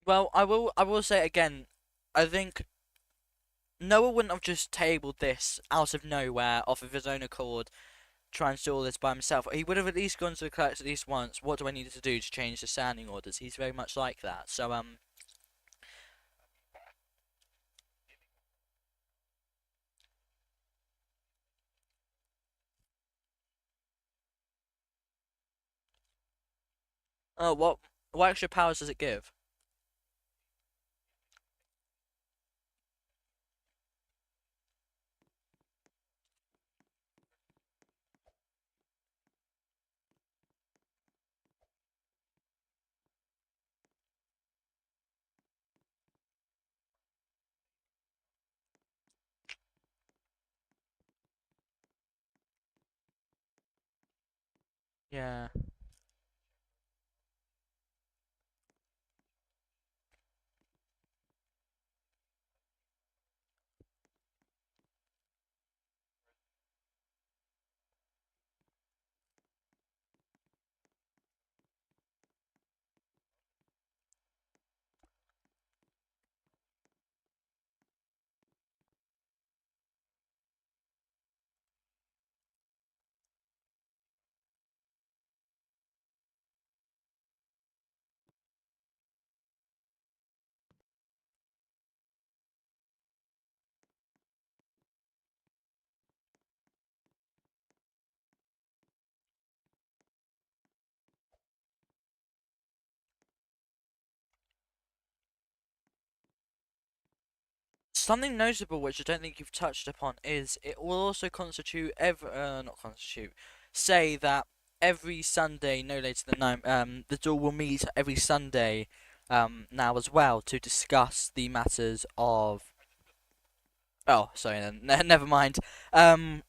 Well, I will say again, I think Noah wouldn't have just tabled this out of nowhere off of his own accord, trying to do all this by himself. He would have at least gone to the collector at least once. What do I need to do to change the standing orders? He's very much like that. So oh, what extra powers does it give? Yeah. Something notable which I don't think you've touched upon is it will also constitute not constitute, say that every Sunday, no later than nine, the duel will meet every Sunday, now as well to discuss the matters of. Oh, sorry, then never mind. Um,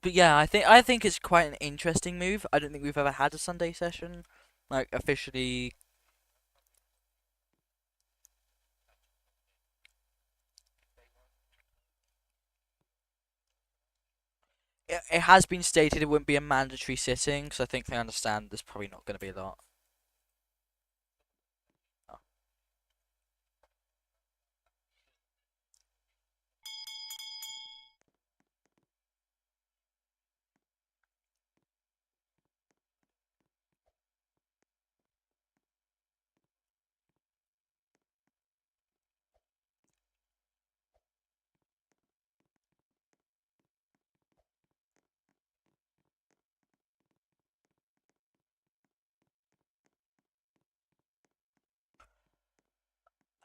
but yeah, I think it's quite an interesting move. I don't think we've ever had a Sunday session, like officially. It has been stated it wouldn't be a mandatory sitting, so I think they understand there's probably not going to be a lot. Oh.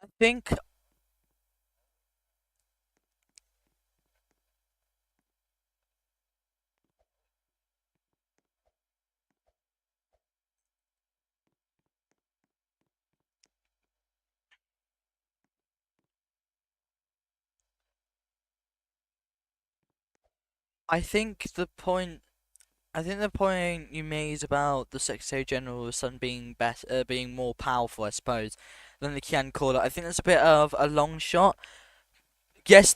I think I think the point I think the point you made about the Secretary General's son being better, being more powerful, I suppose, than the Kian caller. I think that's a bit of a long shot. Yes,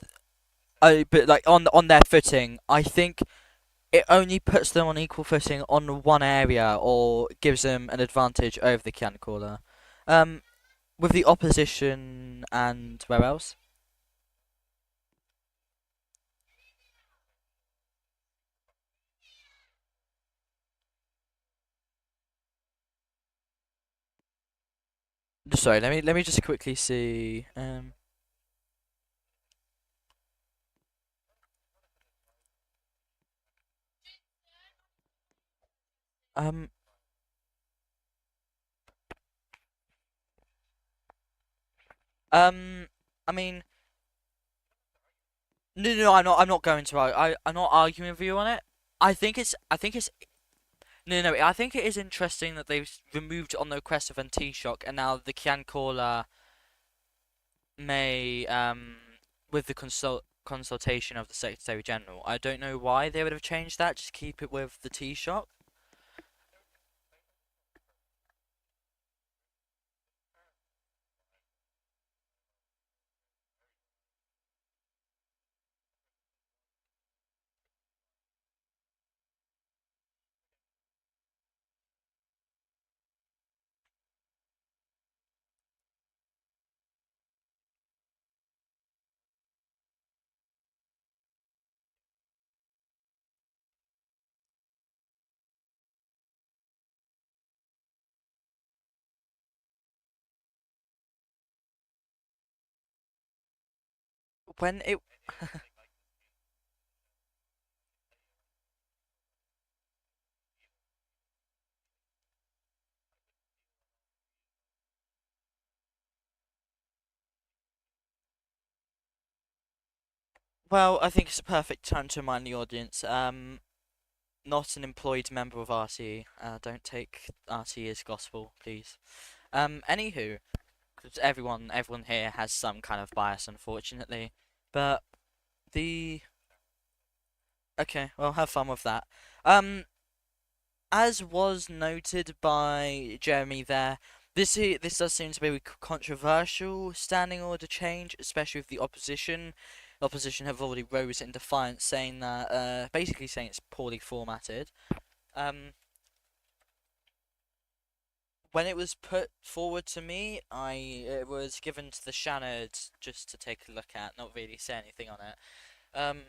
but like on their footing, I think it only puts them on equal footing on one area or gives them an advantage over the Kian caller. Um, with the opposition and where else? Sorry, let me just quickly see. Um, um, I mean, no, no, no, I'm not going to. I'm not arguing with you on it. I think it's. No, no, I think it is interesting that they've removed it on the request of Anti-Shock, and now the Kian caller may, with the consultation of the Secretary General. I don't know why they would have changed that. Just keep it with the T-Shock. when it well, I think it's a perfect time to remind the audience. Not an employed member of RTE. Don't take RTE as gospel, please. Anywho, 'cause everyone here has some kind of bias, unfortunately. But the okay, well, have fun with that. Um, as was noted by Jeremy there, this does seem to be a controversial standing order change, especially with the opposition. The opposition have already rose in defiance, saying that basically saying it's poorly formatted. Um, when it was put forward to me, it was given to the Shannards just to take a look at, not really say anything on it. Um,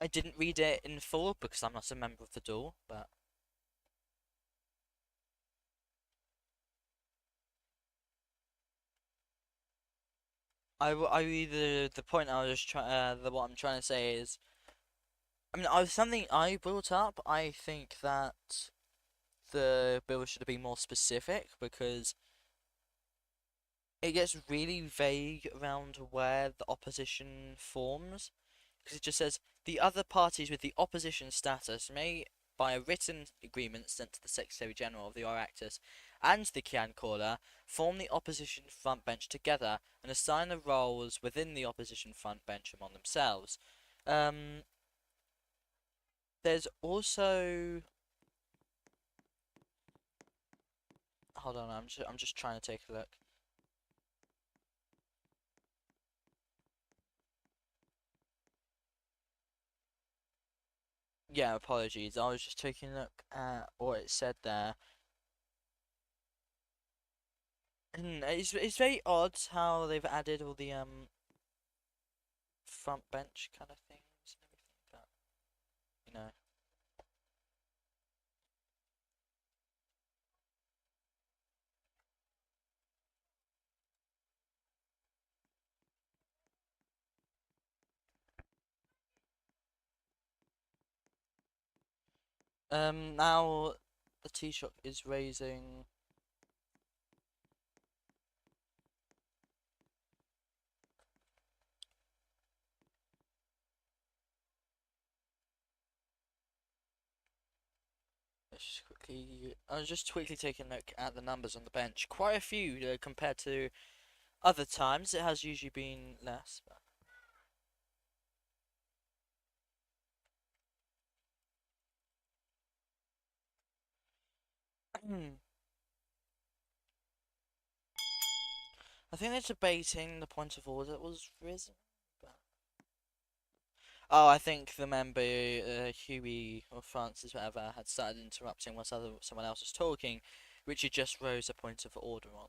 I didn't read it in full because I'm not a member of the duel, but the point I was trying, what I'm trying to say is, I mean, something I brought up. I think that the bill should be more specific because it gets really vague around where the opposition forms. Because it just says the other parties with the opposition status may, by a written agreement sent to the Secretary General of the Oireachtas and the Cian Caller, form the opposition front bench together and assign the roles within the opposition front bench among themselves. Um, there's also hold on, I'm just trying to take a look. Yeah, apologies. I was just taking a look at what it said there. And it's very odd how they've added all the front bench kind of things and everything, but you know. Now the Taoiseach is raising. I was just quickly taking a look at the numbers on the bench. Quite a few compared to other times. It has usually been less. But I think they're debating the point of order that was risen. But... Oh, I think the member Huey or Francis, whatever, had started interrupting whilst someone else was talking, which he just rose a point of order on.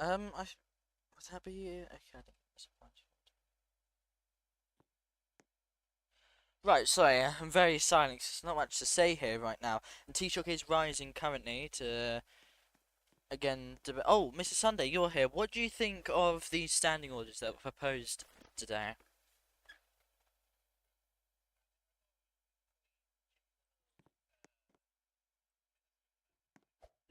Would that be okay? I think it's a bunch. Right, sorry, I'm very silent 'cause there's not much to say here right now. And Taoiseach is rising currently to again debate. Oh, Mr. Sunday, you're here. What do you think of these standing orders that were proposed today?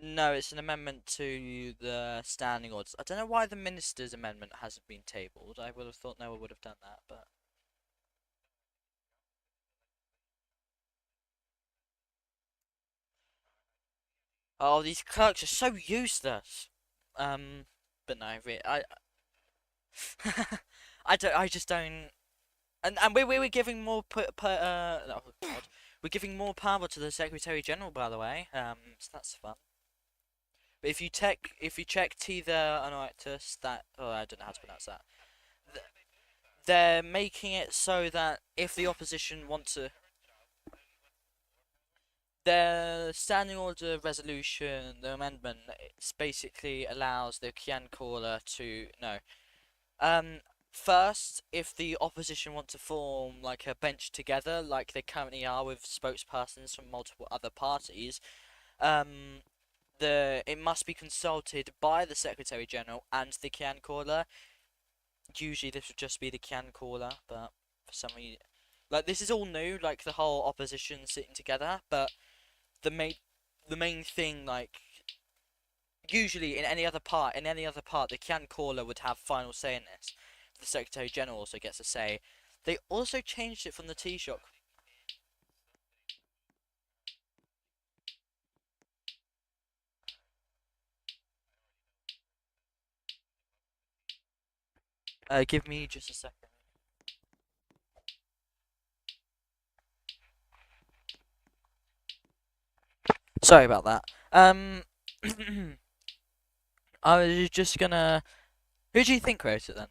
No, it's an amendment to the standing orders. I don't know why the minister's amendment hasn't been tabled. I would have thought no one would have done that, but oh, these clerks are so useless. Um, but no, I don't. I just don't. And we were giving more oh God, we're giving more power to the Secretary General, by the way. So that's fun. But if you check Tether and Oireachtas, that oh I don't know how to pronounce that. they're making it so that if the opposition want to, the standing order resolution, the amendment, it's basically allows the Kian caller to no. First, if the opposition want to form like a bench together, like they currently are with spokespersons from multiple other parties, um, it must be consulted by the Secretary General and the Kian caller. Usually, this would just be the Kian caller, but for some reason, like this is all new, like the whole opposition sitting together. But the main, the main thing, like usually in any other part, the Kian caller would have final say in this. The Secretary General also gets a say. They also changed it from the Taoiseach. Give me just a second. Sorry about that. I was just gonna. Who do you think wrote it then?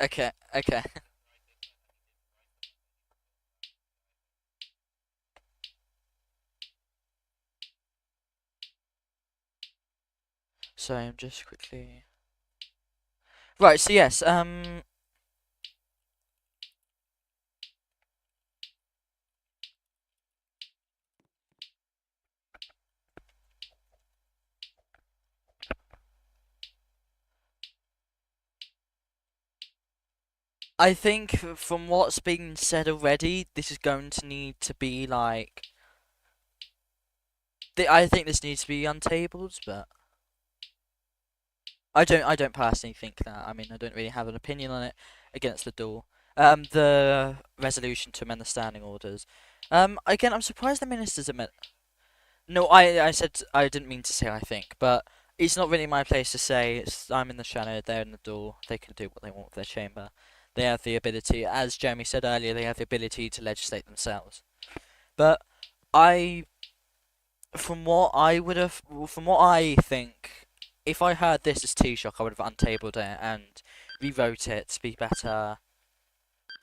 Okay, okay. Sorry, I'm just quickly. Right. So yes. I think from what's been said already, this is going to need to be like. I think this needs to be untabled, but I don't personally think that. I mean, I don't really have an opinion on it against the door. The resolution to amend the standing orders. Again, I'm surprised the ministers admit. No, I said I didn't mean to say I think, but it's not really my place to say. I'm in the shadow, they're in the door. They can do what they want with their chamber. They have the ability, as Jeremy said earlier, they have the ability to legislate themselves. But I from what I think, if I heard this as Taoiseach, I would have untabled it and rewrote it to be better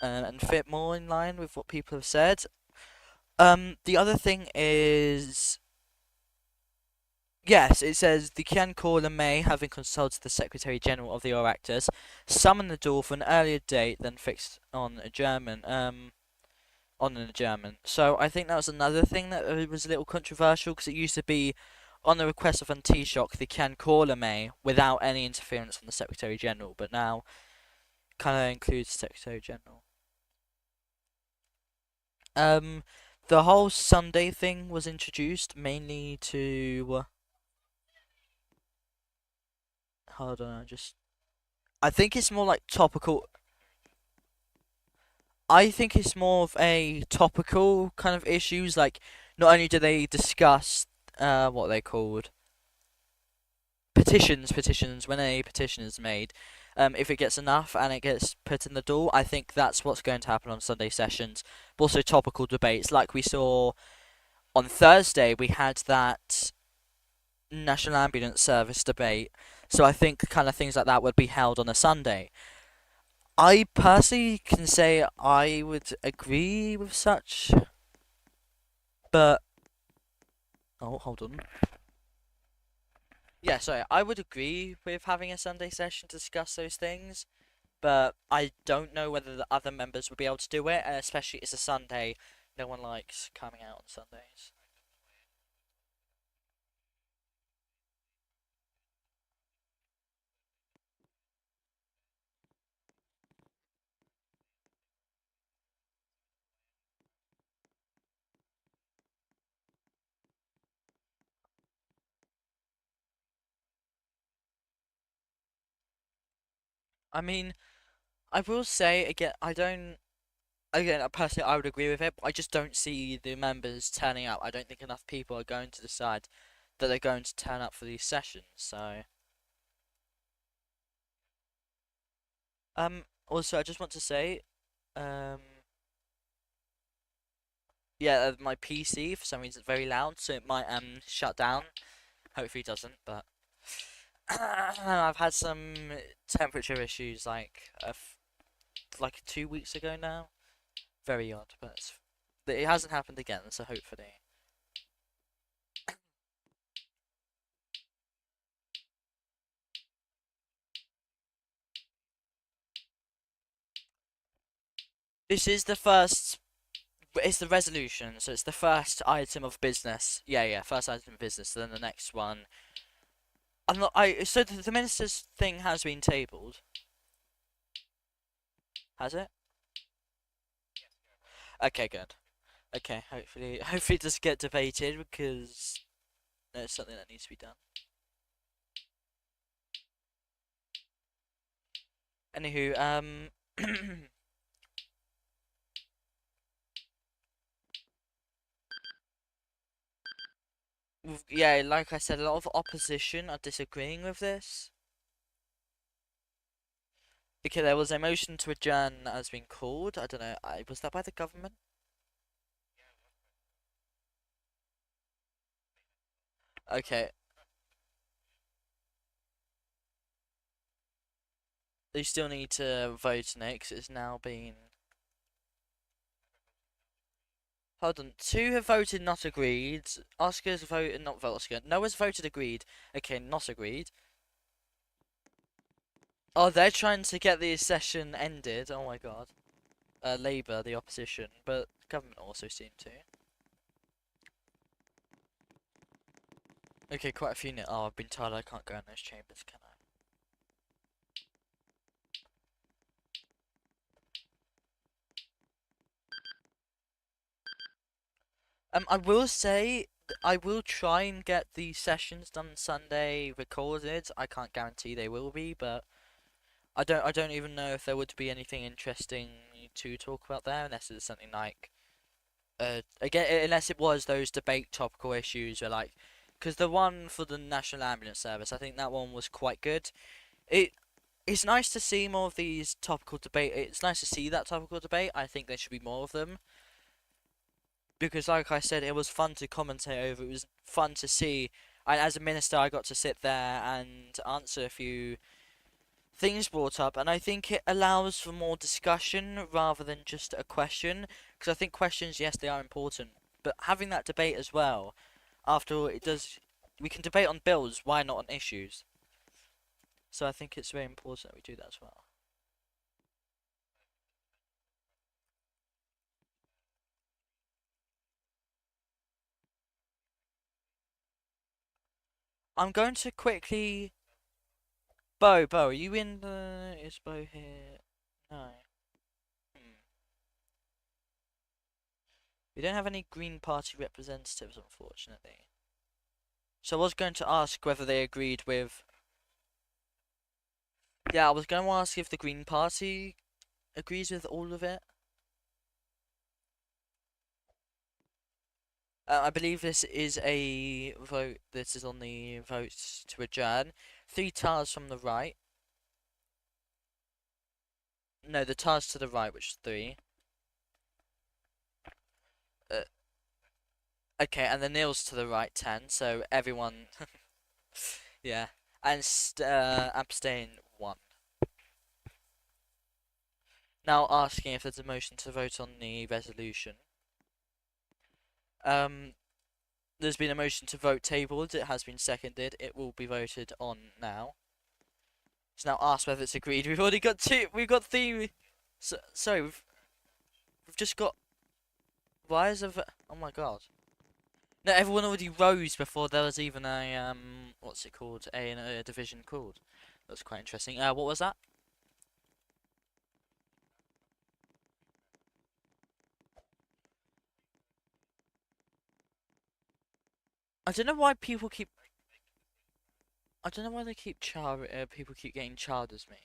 and fit more in line with what people have said. The other thing is, yes, it says the Kian Caller may, having consulted the Secretary General of the Oireachtas, summon the duel for an earlier date than fixed on a German. On an adjournment. So I think that was another thing that was a little controversial because it used to be on the request of an Taoiseach, the can call a May without any interference from the Secretary General, but now kind of includes the Secretary General. Um, the whole Sunday thing was introduced mainly to. Hold on, I think it's more like topical. I think it's more of a topical kind of issues. Like, not only do they discuss what they called petitions when a petition is made, if it gets enough and it gets put in the door, I think that's what's going to happen on Sunday sessions. But also topical debates like we saw on Thursday, we had that national ambulance service debate. So I think kind of things like that would be held on a Sunday. I personally can say I would agree with such, but oh, hold on. Yeah, sorry, I would agree with having a Sunday session to discuss those things, but I don't know whether the other members would be able to do it, and especially it's a Sunday. No one likes coming out on Sundays. I mean, I will say again, I don't. Again, personally, I would agree with it, but I just don't see the members turning up. I don't think enough people are going to decide that they're going to turn up for these sessions. So, also, I just want to say, um, yeah, my PC for some reason is very loud, so it might shut down. Hopefully, it doesn't, but. I've had some temperature issues like 2 weeks ago now. Very odd, but it hasn't happened again, so hopefully. This is the first. It's the resolution, so it's the first item of business. Yeah, yeah, first item of business. Then the next one. I'm not. So the minister's thing has been tabled, has it? Okay, good. Okay, hopefully it does get debated because it's something that needs to be done. Anywho, yeah, like I said, a lot of opposition are disagreeing with this. Okay, there was a motion to adjourn that has been called. I don't know. Was that by the government? Okay, they still need to vote on it because it's now been. Hold on, two have voted not agreed. Oscar's voted not vote Oscar. Noah's voted agreed. Okay, not agreed. Oh, they're trying to get the session ended. Oh my god. Labour, the opposition, but government also seem to. Okay, quite a few. Oh, I've been told I can't go in those chambers, can I? I will say I will try and get the sessions done Sunday recorded. I can't guarantee they will be, but I don't even know if there would be anything interesting to talk about there unless it's something like again unless it was those debate topical issues or like because the one for the National Ambulance Service, I think that one was quite good. It it's nice to see more of these topical debate. It's nice to see that topical debate. I think there should be more of them because, like I said, it was fun to commentate over. It was fun to see. And as a minister, I got to sit there and answer a few things brought up, and I think it allows for more discussion rather than just a question. Because I think questions, yes, they are important, but having that debate as well. After all, it does. We can debate on bills. Why not on issues? So I think it's very important that we do that as well. I'm going to quickly. Bo, are you in the? Is Bo here? No. Hmm. We don't have any Green Party representatives, unfortunately. So I was going to ask whether they agreed with. Yeah, I was going to ask if the Green Party agrees with all of it. I believe this is a vote. This is on the votes to adjourn. Three tars from the right. No, the tars to the right, which is three. Uh, okay, and the nils to the right, 10. So everyone, yeah, and abstain one. Now asking if there's a motion to vote on the resolution. Um, there's been a motion to vote tabled. It has been seconded. It will be voted on now. It's now asked whether it's agreed. We've already got two. We've got three. Sorry, we've just got. Why is there? Oh my god. No, everyone already rose before there was even a what's it called? A division called. That's quite interesting. What was that? I don't know why people keep. I don't know why they keep people keep getting charred as me.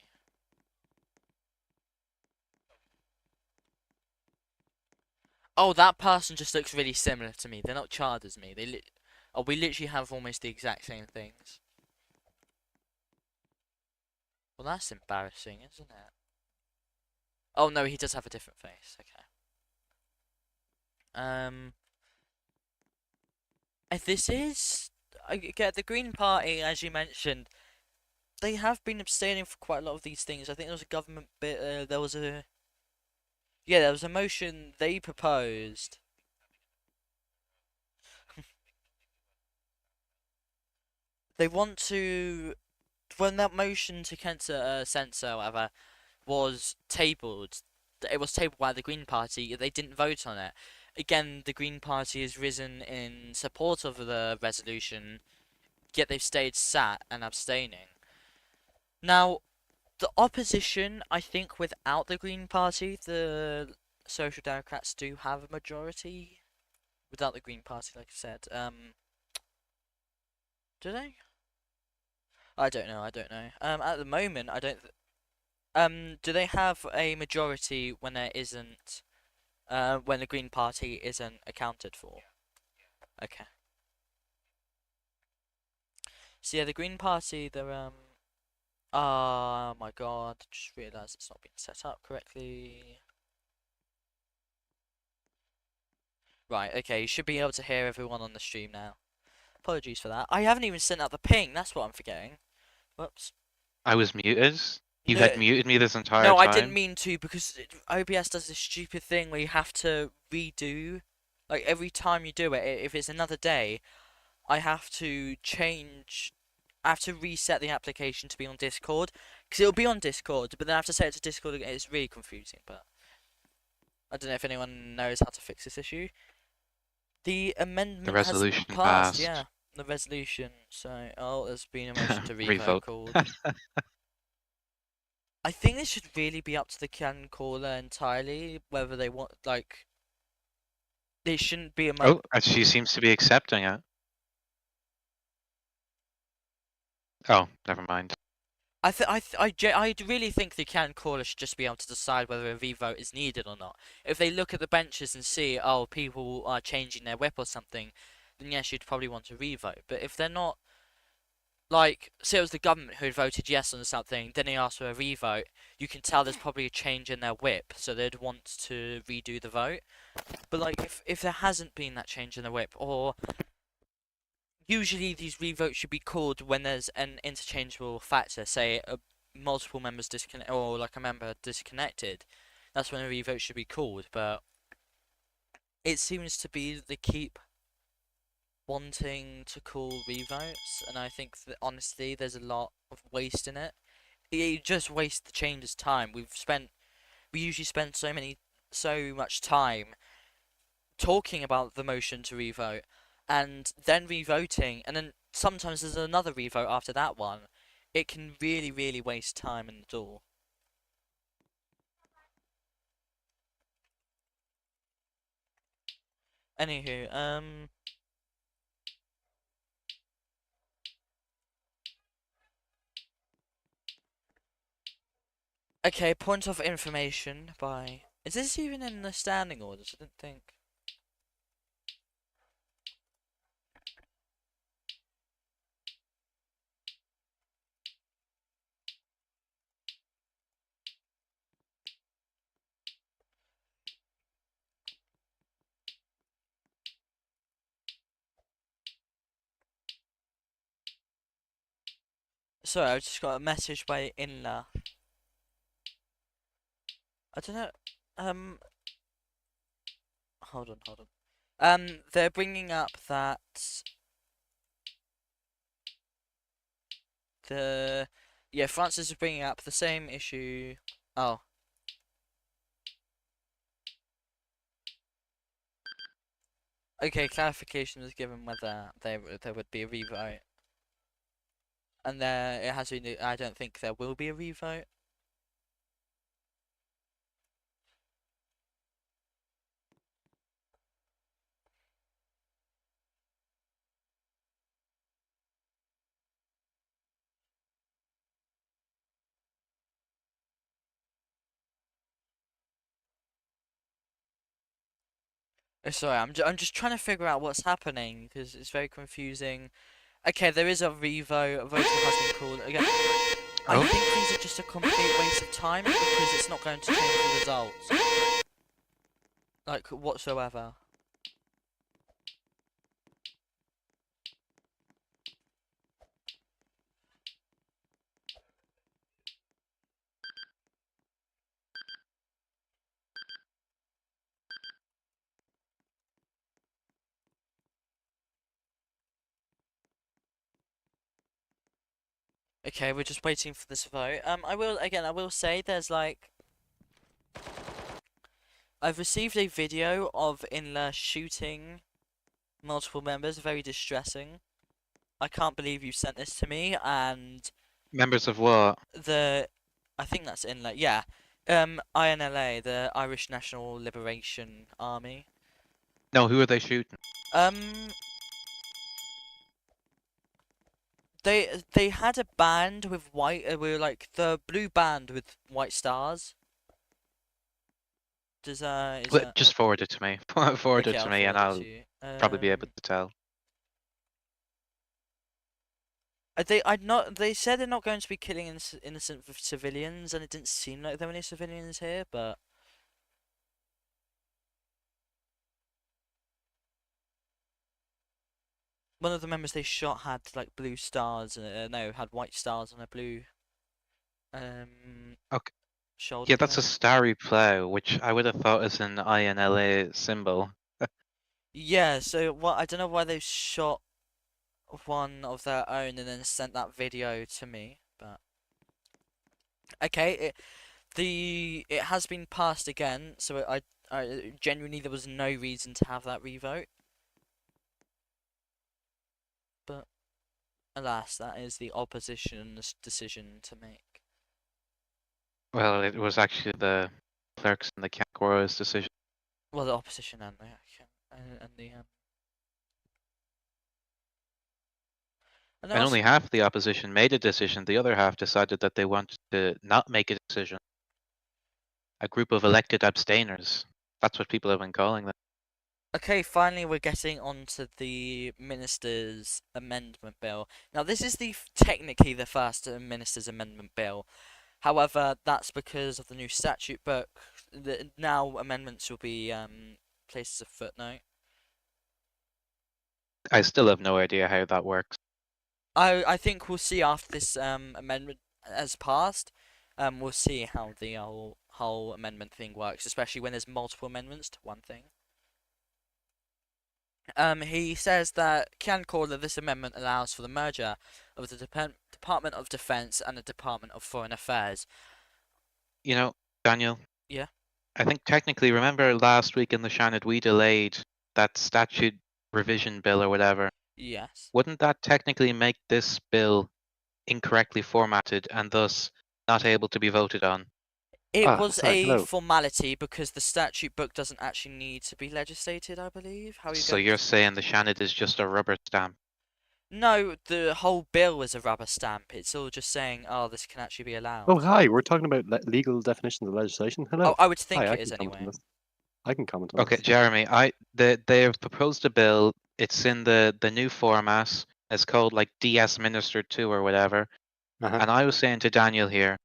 Oh, that person just looks really similar to me. They're not charred as me. Oh, we literally have almost the exact same things. Well, that's embarrassing, isn't it? Oh no, he does have a different face. Okay. Um, if this is, I get the Green Party, as you mentioned. they have been abstaining for quite a lot of these things. I think there was a government bit. There was a Yeah, there was a motion they proposed. They want to when that motion to censor whatever was tabled. It was tabled by the Green Party. They didn't vote on it. Again, the Green Party has risen in support of the resolution, yet they've stayed sat and abstaining. Now, the opposition, I think, without the Green Party, the Social Democrats do have a majority. Without the Green Party, like I said, do they? I don't know. I don't know. At the moment, I don't. Do they have a majority when there isn't? When the Green Party isn't accounted for? Okay. So yeah, the Green Party, they're. Oh my God! Just realised it's not been set up correctly. Right. Okay. You should be able to hear everyone on the stream now. Apologies for that. I haven't even sent out the ping. That's what I'm forgetting. Whoops. I was muted. You No, had muted me this entire no, I didn't time. mean to because OBS does this stupid thing where you have to redo, like every time you do it. If it's another day, I have to change. I have to reset the application to be on Discord because it'll be on Discord, but then I have to set it to Discord again. It's really confusing, but I don't know if anyone knows how to fix this issue. The The amendment has resolution passed, passed. yeah, the resolution. So, oh, there's been a motion to revote Revote. called. I think this should really be up to the can caller entirely, whether they want, like, there shouldn't be a Oh, she seems to be accepting it. Oh, never mind. I really think the can caller should just be able to decide whether a revote is needed or not. If they look at the benches and see, oh, people are changing their whip or something, then yes, you'd probably want to revote. But if they're not, like, say it was the government who had voted yes on something, then they asked for a revote, you can tell there's probably a change in their whip, so they'd want to redo the vote. But like, if there hasn't been that change in the whip, or usually these revotes should be called when there's an interchangeable factor, say multiple members disconnect or like a member disconnected. That's when a revote should be called. But it seems to be they keep wanting to call revotes, and I think that honestly, there's a lot of waste in it. You just waste the changer's time. We usually spend so much time talking about the motion to revote and then revoting, and then sometimes there's another revote after that one. It can really, really waste time in the door. Anywho, okay, point of information by. Is this even in the standing orders? I didn't think. Sorry, I just got a message by Inla. I don't know. Um, hold on, hold on. They're bringing up that the yeah, Francis is bringing up the same issue. Oh, okay. Clarification was given whether there would be a revote, and there it has been. I don't think there will be a revote. Sorry, I'm just trying to figure out what's happening because it's very confusing. Okay, there is a revote. A voting has been called again. I Oh, think these are just a complete waste of time because it's not going to change the results, like whatsoever. Okay, we're just waiting for this vote. I will say there's like I've received a video of Inla shooting multiple members, very distressing. I can't believe you sent this to me, and Members of what? the I think that's Inla, yeah. INLA, the Irish National Liberation Army. No, who are they shooting? Um, they had a band with white, we were like the blue band with white stars. Does is Just forward it to me. Forward it okay? to I'll me, and forward it to I'll you. probably be able to tell. They said they're not going to be killing innocent civilians, and it didn't seem like there were any civilians here, but one of the members they shot had like blue stars, no, had white stars on a blue Okay. shoulder Yeah, that's a plate. starry plough, which I would have thought is an INLA symbol. Yeah, so what I don't know why they shot one of their own and then sent that video to me, but okay, it has been passed again, so I genuinely there was no reason to have that revote, but alas, that is the opposition's decision to make. Well, it was actually the clerks and the Canquora's decision. Well, the opposition and the and And also only half the opposition made a decision. The other half decided that they wanted to not make a decision. A group of elected abstainers. That's what people have been calling them. okay, finally we're getting onto the minister's amendment bill. Now this is technically the first minister's amendment bill. However, that's because of the new statute book. Now amendments will be placed as a footnote. I still have no idea how that works. I think we'll see after this amendment has passed. We'll see how the whole amendment thing works, especially when there's multiple amendments to one thing. He says that that this amendment allows for the merger of the Department of Defense and the Department of Foreign Affairs. You know, Daniel, Yeah. I think technically, remember last week in the Shannon, we delayed that statute revision bill or whatever. Yes. Wouldn't that technically make this bill incorrectly formatted and thus not able to be voted on? It Ah, was sorry, a hello. formality because the statute book doesn't actually need to be legislated, I believe. How are you So going you're to... saying the Shannon is just a rubber stamp? No, the whole bill is a rubber stamp. It's all just saying, oh, this can actually be Oh, allowed. hi, we're talking about legal definitions of legislation. Oh, Hello. I would Hi, think I it can is comment on anyway. this. I can comment on Okay, this. Jeremy, they have proposed a bill. It's in the new format. It's called like DS Minister 2 or whatever. Uh-huh. And I was saying to Daniel here,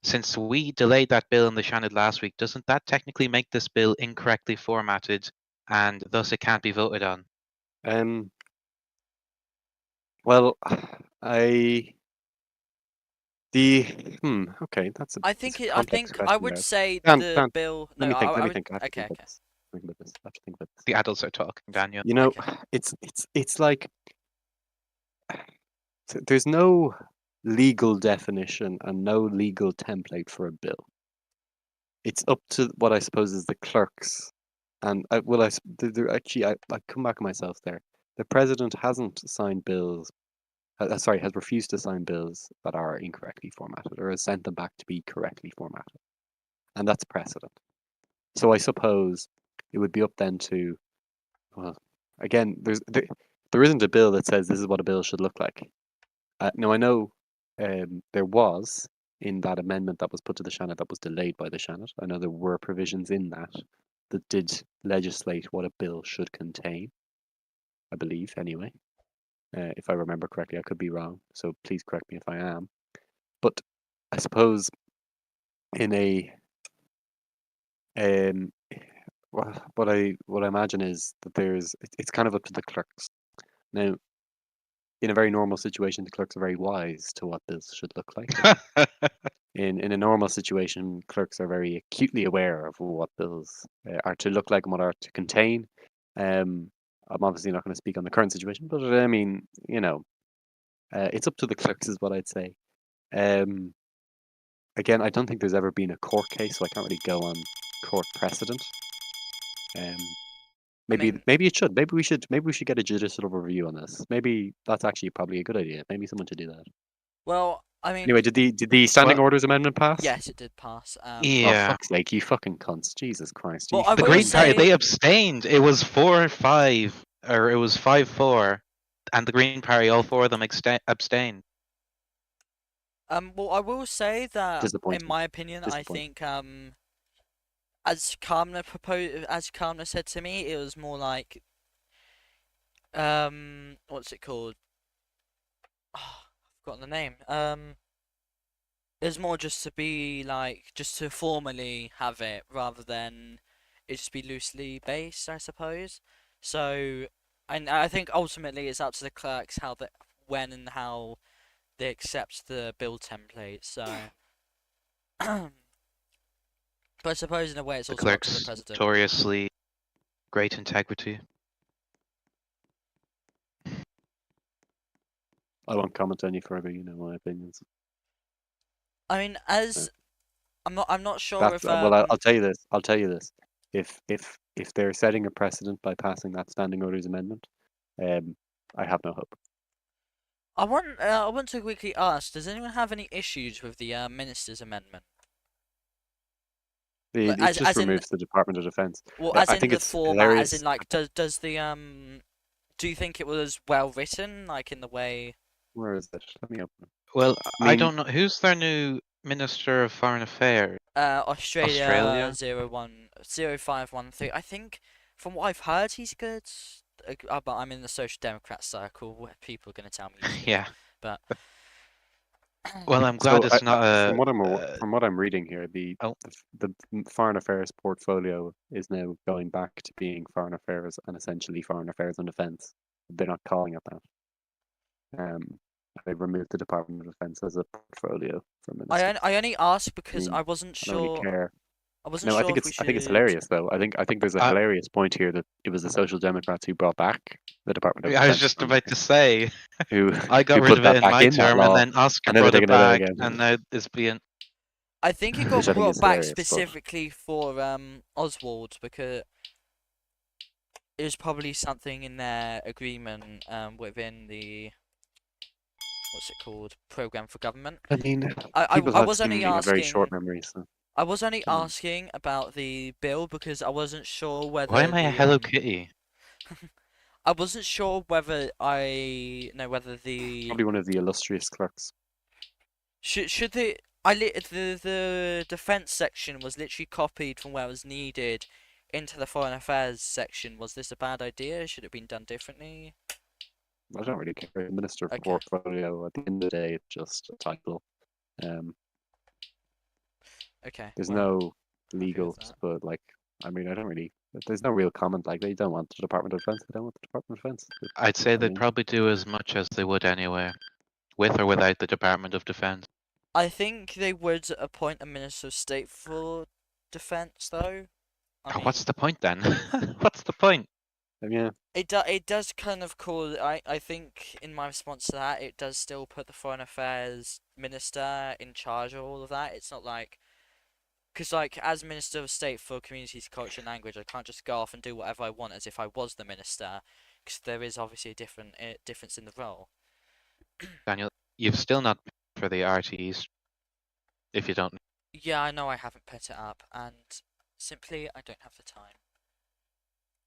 since we delayed that bill in the Shannon last week, doesn't that technically make this bill incorrectly formatted and thus it can't be voted on? Um, well, I the okay, that's I it's think a I complex think I question would there. say Dan, the Dan, bill. let No, me think. Let I me would. think. I have to Okay, think about okay, this. Think about this. I have to think about this. The adults are talking, Daniel. You know, okay. there's no legal definition and no legal template for a bill. It's up to what I suppose is the clerks. And actually, I come back on myself there. The president hasn't signed bills, sorry, has refused to sign bills that are incorrectly formatted or has sent them back to be correctly formatted. And that's precedent. So I suppose it would be up then to, well, again, there isn't a bill that says this is what a bill should look like. Now I know there was in that amendment that was put to the Shannon that was delayed by the Shannon. I know there were provisions in that that did legislate what a bill should contain. I believe, anyway. If I remember correctly, I could be wrong, so please correct me if I am. But I suppose in a um, what I imagine is that it's kind of up to the clerks. Now, in a very normal situation, the clerks are very wise to what bills should look like. In a normal situation, clerks are very acutely aware of what bills are to look like and what are to contain. I'm obviously not going to speak on the current situation, but I mean, it's up to the clerks, is what I'd say. Um, Again, I don't think there's ever been a court case, so I can't really go on court precedent. I Maybe mean, maybe it should. Maybe we should get a judicial review on this. Maybe that's actually probably a good idea. Maybe someone should do that. well, I mean, Anyway, did the standing Well, orders amendment pass? yes, it did pass. Oh yeah. fuck's sake, you fucking cunts. Jesus Christ, Well, you I The should will Green bring that Party, up. they say, abstained. It was 4-5, or it was 5-4, and the Green Party, all four of them abstained. well, I will say that, in Disappointing. my opinion, I Disappointing. think, as Kamna said to me, it was more like, what's it called? Oh, I've forgotten the name. It was more just to be like, just to formally have it, rather than it just be loosely based, I suppose. So, and I think ultimately it's up to the clerks when and how they accept the bill template. So, but I suppose in a way it's The also up to the clerks, president. notoriously great integrity. I won't comment any further. You know my opinions. I mean, Uh, I'm not sure That's if well. I'll tell you this. I'll tell you this. If they're setting a precedent by passing that standing orders amendment, um, I have no hope. I want to quickly ask, does anyone have any issues with the minister's amendment? Like, It just as in, removes the Department of Defense. well, as I in think the it's format, as in hilarious. like, does the do you think it was well written, like in the way? Where is it? Let me open it. Well, I I mean, don't know. Who's their new Minister of Foreign Affairs? Australia Australia? 0513. I think from what I've heard, he's good. But I'm in the Social Democrat circle where people are going to tell me he's good. Yeah. But Well, I'm glad so it's not a. from what I'm reading here, Oh, the foreign affairs portfolio is now going back to being foreign affairs and essentially foreign affairs and defense. They're not calling it that. They removed the Department of Defense as a portfolio from ministers. I only asked I because mean, I don't really care. I wasn't No, I sure think if we it's should. hilarious though. I think there's a I, hilarious point here that it was the Social Democrats who brought back the Department of I was Defense just from about to say, who I got who rid put of it that in back my in that term, and law, then Oscar and then they're brought it taking it out back, again, and now it's being. I think it got which I think brought is back hilarious. But specifically for Oswald because it was probably something in their agreement within the what's it called, program for government. I mean, I people I have was only seemingly have very short asking. memories. So I was only come on, asking about the bill because I wasn't sure Why whether am I a Hello Kitty? I wasn't sure whether I know whether the probably one of the illustrious clerks. should the I the defense section was literally copied from where it was needed into the foreign affairs section. Was this a bad idea? Should it have been done differently? I don't really care. Minister for Okay, portfolio. At the end of the day, it's just a title. Um, okay, there's well, no happy with legals, that. but like, I mean, I don't really. There's no real comment. Like, they don't want the Department of Defense. They don't want the Department of Defense. I'd say I they'd mean, probably do as much as they would anyway, with or without the Department of Defense. I think they would appoint a minister of state for defense, though. I Oh, mean, what's the point then? What's the point? yeah. it does kind of call. I think in my response to that, it does still put the foreign affairs minister in charge of all of that. It's not like because like as minister of state for communities, culture, and language, I can't just go off and do whatever I want as if I was the minister, because there is obviously a difference in the role. Daniel, you've still not paid for the RTEs, if you don't. Yeah, I know I haven't put it up, and simply I don't have the time.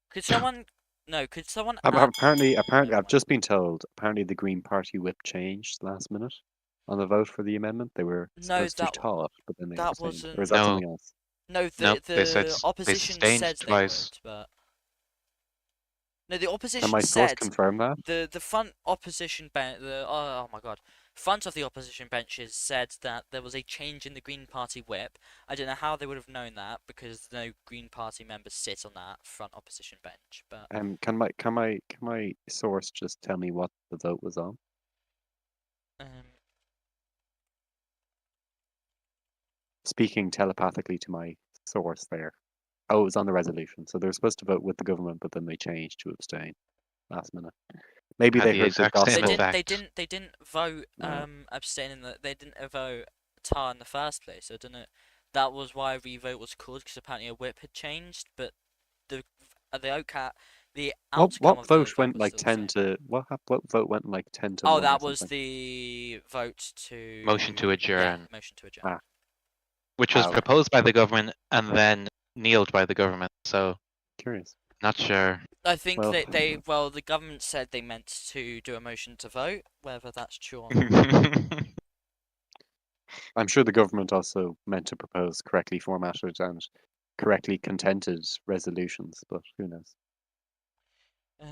Could someone? No, could someone add? Apparently, Never I've mind. just been told. Apparently, the Green Party whip changed last minute on the vote for the amendment. They were No, supposed to thaw it, but then they that abstained. Or is wasn't. that No, something else? No, no, they said the they opposition sustained said they twice. would, but no, the Can opposition my source said confirm that? the front opposition bench. Oh my god, front of the opposition benches said that there was a change in the Green Party whip. I don't know how they would have known that because no Green Party members sit on that front opposition bench. But Can my source just tell me what the vote was on? um, Speaking telepathically to my source there. Oh, it was on the resolution. So they were supposed to vote with the government, but then they changed to abstain last minute. Maybe had they the heard the exact same They gospel. didn't. effect. They didn't vote No. abstaining. They didn't vote tar in the first place. I don't know. That was why revote was called because apparently a whip had changed, but the the outcome What of the vote vote went was like still the 10 same. to what vote went like 10 to Oh, 1 or that was something? the vote Motion to to adjourn, motion to adjourn. Ah, which was okay. proposed by the government and then kneeled by the government. So Curious. not sure. I think Well, that the government said they meant to do a motion to vote, whether that's true or not. I'm sure the government also meant to propose correctly formatted and correctly contented resolutions, but who knows?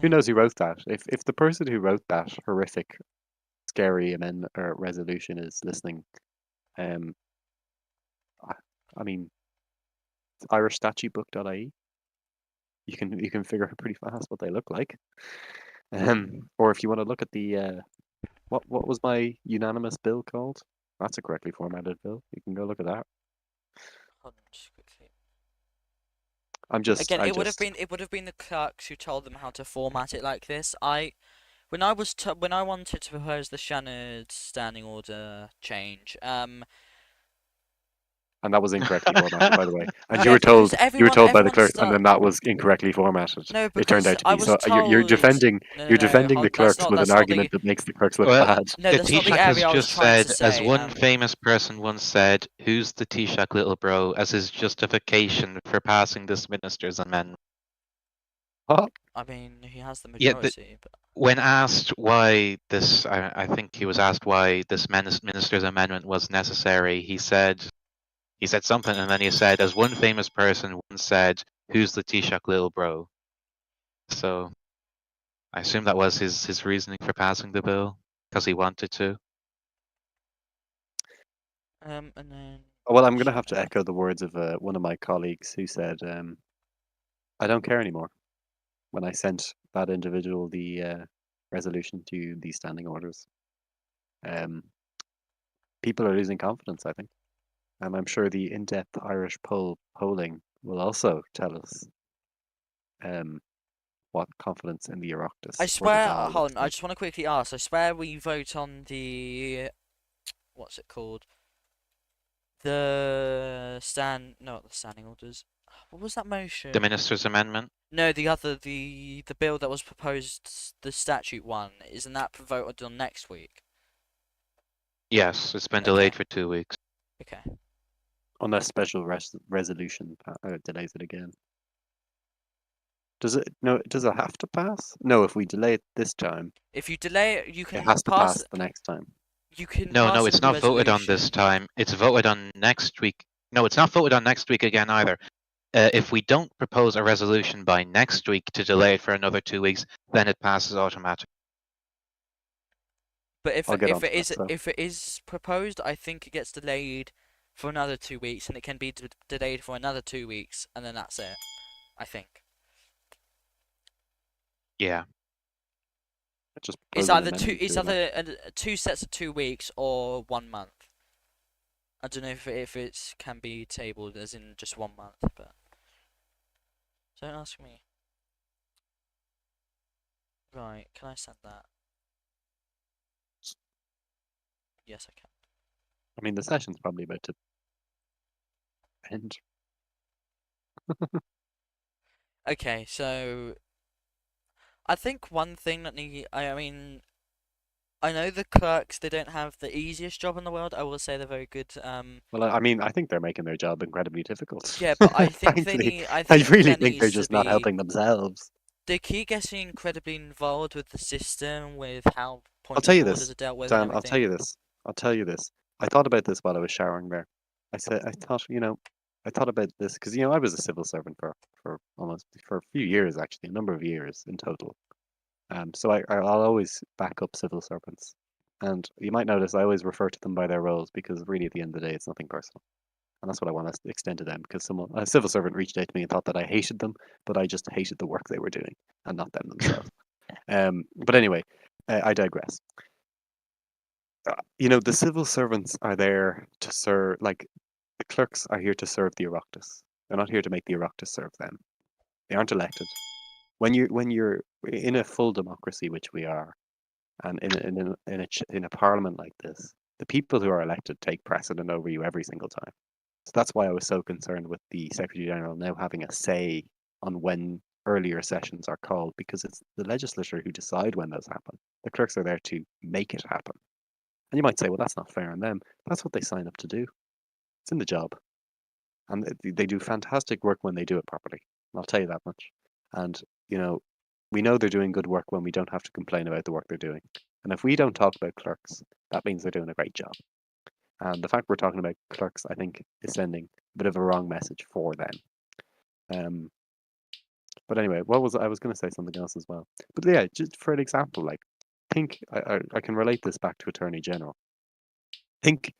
Who knows who wrote that? If the person who wrote that horrific, scary amendment or resolution is listening, um, I, I mean, irishstatutebook.ie. You can figure out pretty fast what they look like. Or if you want to look at the what was my unanimous bill called? That's a correctly formatted bill. You can go look at that. Hold on, just quickly. I'm just Again, I just it would have been the clerks who told them how to format it like this. When I wanted to propose the Shannon standing order change, and that was incorrectly formatted, by the way. And yeah, because you were told by the everyone clerk, and start then that was incorrectly formatted. no, It turned because out to I be. was So you're told you're no, defending the clerks with an that's not argument the that makes the clerks look Well, bad. no, the that's not the Taoiseach has area I was just trying to said, as say. one famous person once said, "Who's the Taoiseach little bro?" as his justification for passing this minister's amendment. Huh? I mean, he has the Yeah, majority, but when asked why this, I think he was asked why this minister's amendment was necessary. He said something, and then he said, "As one famous person once said, who's the Taoiseach little bro?" So I assume that was his reasoning for passing the bill because he wanted to. and then Well, I'm going to have to Shannon. echo the words of one of my colleagues who said, "I don't care anymore." When I sent that individual the resolution to the standing orders, um, people are losing confidence, I think. And I'm sure the in-depth Irish polling will also tell us um, what confidence in the I Oireachtas or the swear, Dáil hold looks on, I like. just want to quickly ask. I swear we vote on the what's it called? Not the standing orders. What was that The motion? minister's amendment. No, the other, the bill that was proposed, the statute one. Isn't that voted on next week? Yes, it's been delayed Okay, for 2 weeks. okay. Unless special resolution delays it again. Does it? No. Does it have to pass? No. If we delay it this time, If you delay it, it has to pass the next time. You can No, no, pass it it's with a not voted on this resolution. time. It's voted on next week. No, it's not voted on next week again either. If we don't propose a resolution by next week to delay it for another 2 weeks, then it passes automatically. But I'll get onto that. So if it is proposed, I think it gets delayed for another 2 weeks, and it can be delayed for another 2 weeks, and then that's it. I think Yeah. just propose an amendment it's to it. either two sets of 2 weeks or 1 month. I don't know if it can be tabled as in just 1 month, but don't ask me. Right, can I send that? Yes, I can. I mean, the session's probably about to end. Okay, so I think one thing that I mean, I know the clerks, they don't have the easiest job in the world. I will say they're very good. Well, I mean, I think they're making their job incredibly difficult. Yeah, but I think Frankly, I I think really there think they're needs to just not be. helping themselves. They keep getting incredibly involved with the system, with how I'll point tell of you orders this, are dealt with and Dan. I'll tell everything. you this. I'll tell you this. I thought about this while I was showering there. I thought, I thought about this because I was a civil servant for a few years actually, a number of years in total. So I'll always back up civil servants, and you might notice I always refer to them by their roles because really at the end of the day it's nothing personal, and that's what I want to extend to them because a civil servant reached out to me and thought that I hated them, but I just hated the work they were doing and not them themselves. But anyway, I digress. The civil servants are there to serve, like the clerks are here to serve the Oireachtas. They're not here to make the Oireachtas serve them. They aren't elected. when you're in a full democracy, which we are, and in a parliament like this, the people who are elected take precedent over you every single time. So that's why I was so concerned with the Secretary General now having a say on when earlier sessions are called, because it's the legislature who decide when those happen. The clerks are there to make it happen. And you might say, well, that's not fair on them. That's what they sign up to do. It's in the job. And they do fantastic work when they do it properly. I'll tell you that much. And, you know, we know they're doing good work when we don't have to complain about the work they're doing. And if we don't talk about clerks, that means they're doing a great job. And the fact we're talking about clerks, I think, is sending a bit of a wrong message for them. But anyway, I was going to say something else as well. But yeah, just for an example, like, think I can relate this back to Attorney General. Think,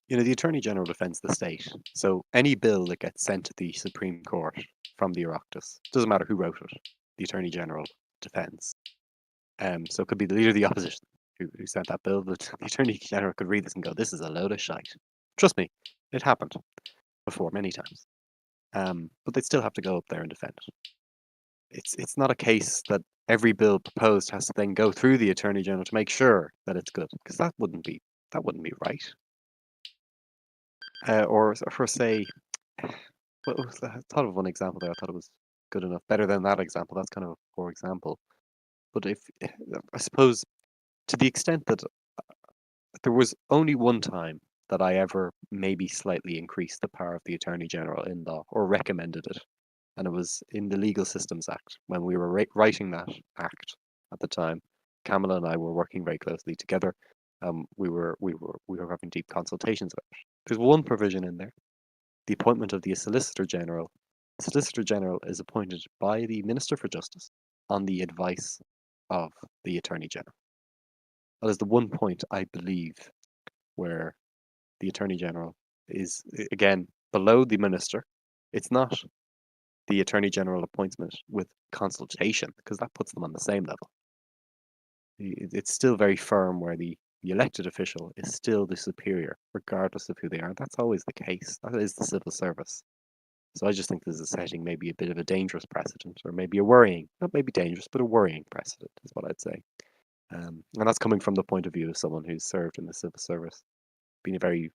the Attorney General defends the state. So any bill that gets sent to the Supreme Court from the Oireachtas, doesn't matter who wrote it, the Attorney General defends. So it could be the leader of the opposition who sent that bill, but the Attorney General could read this and go, this is a load of shite. Trust me, it happened before many times. But they'd still have to go up there and defend it. It's not a case that every bill proposed has to then go through the Attorney General to make sure that it's good, because that wouldn't be right. Or for say, what was that? I thought of one example there. I thought it was good enough, better than that example. That's kind of a poor example. But if I suppose to the extent that there was only one time that I ever maybe slightly increased the power of the Attorney General in law or recommended it, and it was in the Legal Systems Act when we were writing that act at the time. Kamala and I were working very closely together. We were having deep consultations about it. There's one provision in there: the appointment of the Solicitor General. The Solicitor General is appointed by the Minister for Justice on the advice of the Attorney General. That is the one point I believe where the Attorney General is again below the Minister. It's not the Attorney General appointment with consultation, because that puts them on the same level. It's still very firm where the elected official is still the superior, regardless of who they are. That's always the case. That is the civil service. So I just think this is setting maybe a bit of a dangerous precedent, or maybe a worrying, not maybe dangerous, but a worrying precedent is what I'd say. And that's coming from the point of view of someone who's served in the civil service, been a very,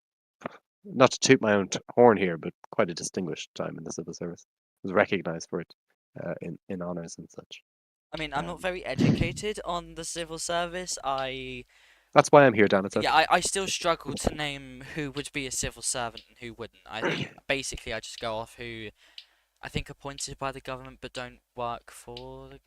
not to toot my own horn here, but quite a distinguished time in the civil service. Was recognised for it in honours and such. I mean, I'm not Um, very educated on the civil service. that's why I'm here, Dan. It's Yeah, okay. I still struggle to name who would be a civil servant and who wouldn't. I think basically I just go off who I think appointed by the government but don't work for the.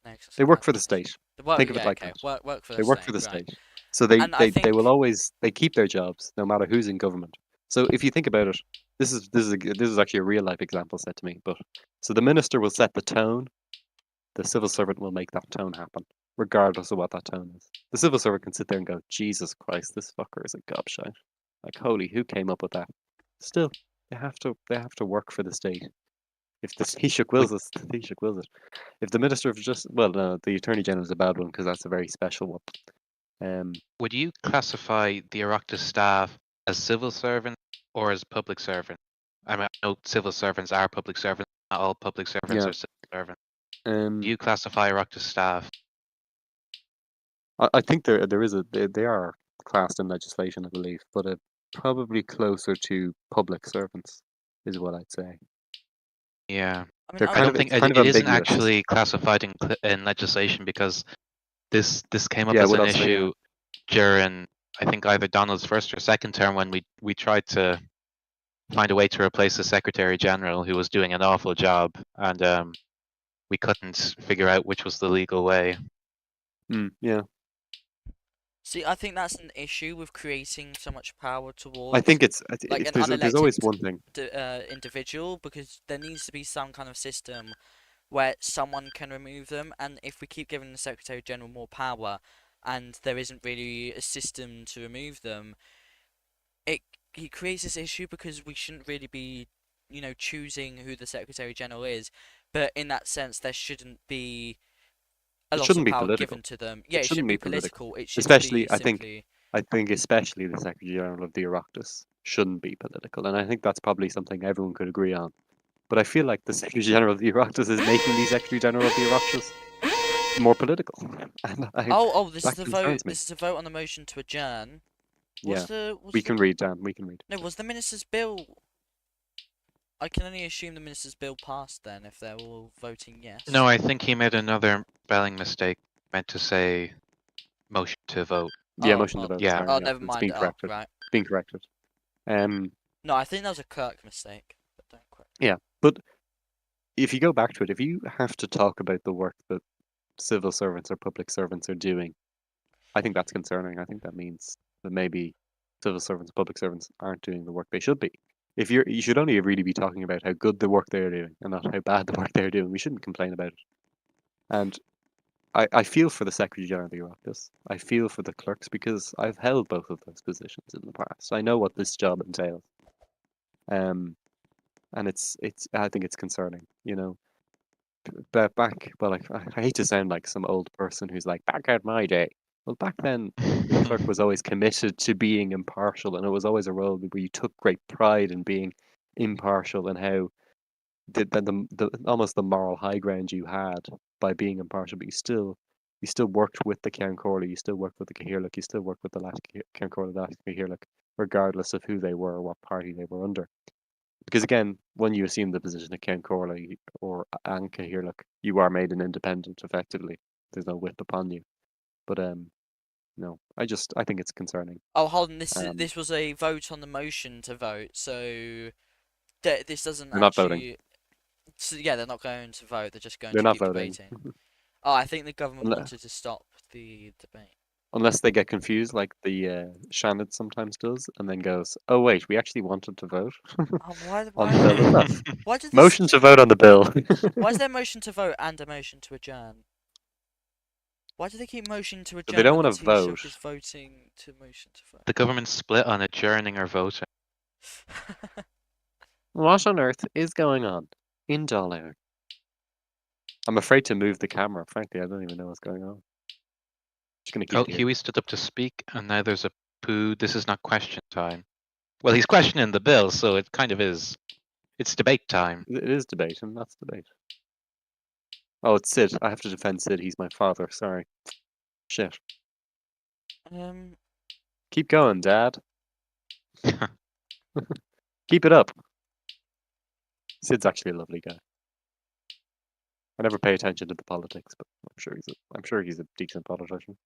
No, 'cause that's They not work how it for the works. state. Well, Think of it yeah, like okay. that. Work for They the work for state, the right? state. So they, And I they, they will think always they keep their jobs no matter who's in government. So if you think about it, this is actually a real life example said to me. But so the minister will set the tone, the civil servant will make that tone happen, regardless of what that tone is. The civil servant can sit there and go, Jesus Christ, this fucker is a gobshite. Like, holy, who came up with that? Still, they have to work for the state. If the Taoiseach Would wills it, the Taoiseach wills it. If the Minister of Justice, well, no, the Attorney General is a bad one because that's a very special one. Um, would you classify the Oireachtas staff as civil servants or as public servants? I mean, I know civil servants are public servants. Not all public servants yeah, are civil servants. Do um, you classify Oireachtas staff? I think there is they are classed in legislation, I believe, but probably closer to public servants is what I'd say. Yeah. I mean They're I I kind don't of think it's kind of it isn't ambiguous. actually classified in legislation because this came up Yeah, as with an us, yeah. issue during I think either Donald's first or second term when we tried to find a way to replace the Secretary General who was doing an awful job, and we couldn't figure out which was the legal way. Yeah. see I think that's an issue with creating so much power I towards think like an there's always unelected one thing. individual, because there needs to be some kind of system where someone can remove them, and if we keep giving the Secretary General more power and there isn't really a system to remove them, it creates this issue because we shouldn't really be, choosing who the Secretary General is, but in that sense there shouldn't be a It lot shouldn't of be power political. given to them. Yeah, It it shouldn't shouldn't be be political. political. It should Especially, be simply. I think especially the Secretary General of the Oireachtas shouldn't be political, and I think that's probably something everyone could agree on. But I feel like the Secretary General of the Oireachtas is making the Secretary General of the Oireachtas more political, and This is that the vote. concerns me. This is a vote on the motion to adjourn. Yeah, Was we the can read, Dan. We can read. no? Was the minister's bill? I can only assume the minister's bill passed then, if they're all voting yes. No, I think he made another spelling mistake. Meant to say motion to vote. Yeah, Oh, motion to oh, vote. yeah. Sorry, oh, yeah, never it's mind. being Oh, corrected. right. Being corrected. No, I think that was a clerk mistake. But don't quit. Yeah, but if you go back to it, if you have to talk about the work that civil servants or public servants are doing, I think that's concerning. I think that means that maybe civil servants, public servants aren't doing the work they should be. If you should only really be talking about how good the work they're doing and not how bad the work they're doing. We shouldn't complain about it. And I feel for the Secretary General of the Oireachtas. I feel for the clerks because I've held both of those positions in the past. I know what this job entails. Um, and it's I think it's concerning, you know. But back, well, I hate to sound like some old person who's like, back at my day. Well, back then, the clerk was always committed to being impartial, and it was always a role where you took great pride in being impartial and how the almost the moral high ground you had by being impartial, but you still worked with the Ceann Comhairle, you still worked with the Cathaoirleach, you still worked with the last Ceann Comhairle, the last Cathaoirleach, regardless of who they were or what party they were under. Because again, when you assume the position of Ceann Comhairle or Anca here, look, you are made an independent effectively. There's no whip upon you. But no, I think it's concerning. Oh, hold on. Um, This was a vote on the motion to vote, so this doesn't they're not voting. actually. So, yeah, they're not going to vote. They're just going They're to not keep voting. debating. Oh, I think the government Unle- wanted to stop the debate. Unless they get confused, like the Shannon sometimes does, and then goes, "Oh wait, we actually wanted to vote Oh, on the bill itself. why did this? Motion to vote on the bill." Why is there a motion to vote and a motion to adjourn? Why do they keep motion to But they adjourn don't when the want to vote. Taoiseach is voting to motion to The government split on adjourning or voting. vote? What on earth is going on in Dáil? I'm afraid to move the camera. Frankly, I don't even know what's going on. Just gonna keep Oh, it here. Huey stood up to speak, and now there's a poo. This is not question time. Well, he's questioning the bill, so it kind of is. It's debate time. It is debate, and that's debate. Oh, it's Sid. I have to defend Sid. He's my father. Sorry. Shit. um, Keep going, Dad. Keep it up. Sid's actually a lovely guy. I never pay attention to the politics, but I'm sure he's a decent politician.